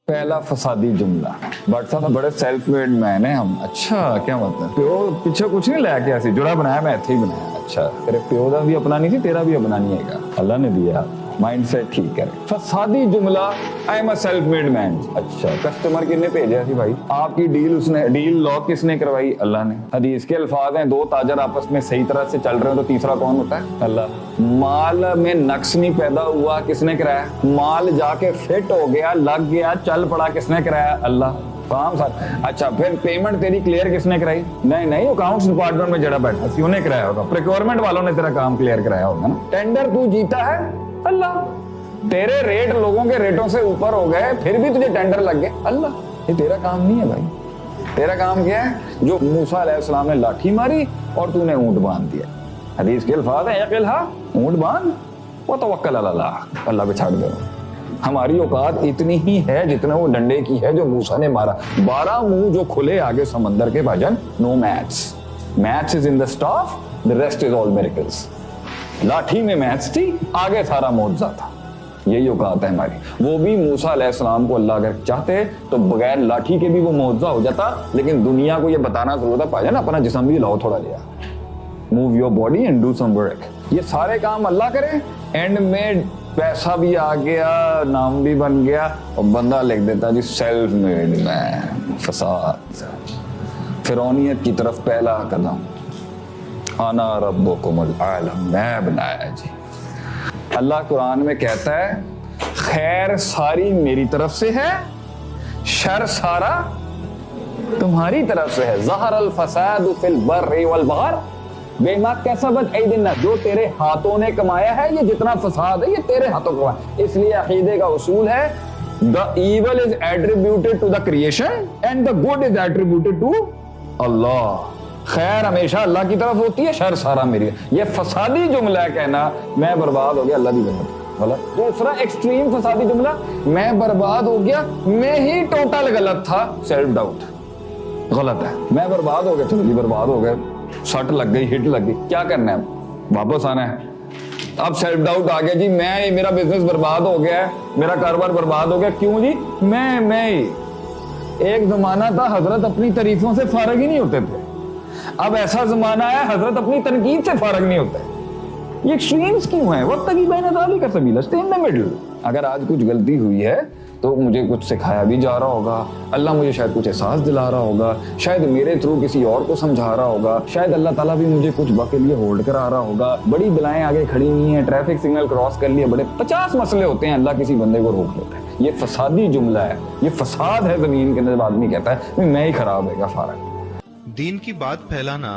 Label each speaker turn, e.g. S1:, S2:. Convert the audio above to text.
S1: पहला फसादी जुमला, बट साहब बड़े सेल्फ मेड मैन है हम। अच्छा क्या मतलब, प्यो पिछे कुछ नहीं लाया क्या, जुड़ा बनाया मैं इत्थे ही बनाया। अच्छा तेरे प्यो का भी अपना नहीं सी, तेरा भी अपना नहीं है, अल्लाह ने दिया, माइंड सेट ठीक है। फसादी जुमला, I am a self made man. अच्छा कस्टमर किसने भेजा थी भाई, आपकी डील लॉक किसने करवाई, अल्लाह ने। हदीस के अल्फाज हैं, दो ताजर आपस में सही तरह से चल रहे हो तो तीसरा कौन होता है, अल्लाह। माल में नक्स नहीं पैदा हुआ, किसने कराया, माल जाके फिट हो गया, लग गया, चल पड़ा, किसने कराया, अल्लाह। काम सर। अच्छा फिर पेमेंट तेरी क्लियर किसने कराई, नहीं अकाउंट्स डिपार्टमेंट में जड़ा बैठा सी उन्हें कराया होगा, प्रोक्योरमेंट वालों ने तेरा काम क्लियर कराया होगा ना। टेंडर तू जीता है, अल्लाह। तेरे रेट लोगों के रेटों से ऊपर हो गए फिर भी तुझे टेंडर लग गए, अल्लाह। ये तेरा काम नहीं है भाई, तेरा काम क्या है, जो मूसा अलैहिस्सलाम ने लाठी मारी और तूने ऊंट बांध दिया। हदीस के अल्फाज हैं, यक़िलहा, ऊंट बांध व तवक्कल अलल्लाह, अल्लाह पे छाड़ दो। हमारी औकात इतनी ही है जितना वो डंडे की है जो मूसा ने मारा। 12 मुंह जो खुले आगे समंदर के भाजन, no maths is in the staff, the rest is all miracles. लाठी में मैथ्स थी, आगे सारा मौजज़ा था। यही औकात है हमारी। वो भी मूसा अलैहिस्सलाम को अल्लाह अगर चाहते तो बगैर लाठी के भी वो मौजज़ा हो जाता, लेकिन दुनिया को ये बताना जरूरत है, भाईजान अपना जिस्म भी लाओ थोड़ा लिया, move your body and do some work. ये सारे काम अल्लाह करे, एंड में पैसा भी आ गया, नाम भी बन गया, और बंदा लिख देता जी सेल्फ मेड मैन। फसाद, फिरौनियत की तरफ पहला कदम, आना रब्बुकुमुल आला, मैं बनाया जी। अल्लाह कुरान में कहता है खैर सारी मेरी तरफ से है, शर सारा तुम्हारी तरफ से है। ज़हरल फसादु फिल बर्रि वल बहर बिमा कसबत ऐदिन्नास, जो तेरे हाथों ने कमाया है, ये जितना फसाद है ये तेरे हाथों कमाया। इसलिए अकीदे का उसूल है, the evil is attributed to the creation and the good is attributed to Allah. खैर हमेशा अल्लाह की तरफ होती है, शर सारा मेरी। ये फसादी जुमला है कहना मैं बर्बाद हो गया, अल्लाह की गलत गलत। दूसरा एक्सट्रीम फसादी जुमला, मैं बर्बाद हो गया, मैं ही टोटल गलत था, सेल्फ डाउट गलत है। मैं बर्बाद हो गया, चलो जी बर्बाद हो गए, सट लग गई, हिट लग गई, क्या करना है, वापस आना है। अब सेल्फ डाउट आ गया जी, मैं मेरा बिजनेस बर्बाद हो गया है, मेरा कारोबार बर्बाद हो गया, क्यों जी, मैं ही। एक जमाना था हजरत अपनी तारीफों से फारग ही नहीं होते थे, अब ऐसा जमाना है हजरत अपनी तनकीद से फारग नहीं होता। ये एक्सट्रीम्स क्यों है, वक्त की बैन ज़ालिक का सबील, स्टे इन द मिडल। अगर आज कुछ गलती हुई है तो मुझे कुछ सिखाया भी जा रहा होगा, अल्लाह मुझे शायद कुछ एहसास दिला रहा होगा, शायद मेरे थ्रू किसी और को समझा रहा होगा, शायद अल्लाह ताला भी मुझे कुछ वक्त के लिए होल्ड करा रहा होगा। बड़ी बलाएं आगे खड़ी हुई हैं, ट्रैफिक सिग्नल क्रॉस कर लिए, बड़े 50 मसले होते हैं, अल्लाह किसी बंदे को रोक लेता है। ये फसादी जुमला है, ये फसाद है जमीन के अंदर। आदमी कहता है मैं ही खराब है, फारग।
S2: दीन की बात फैलाना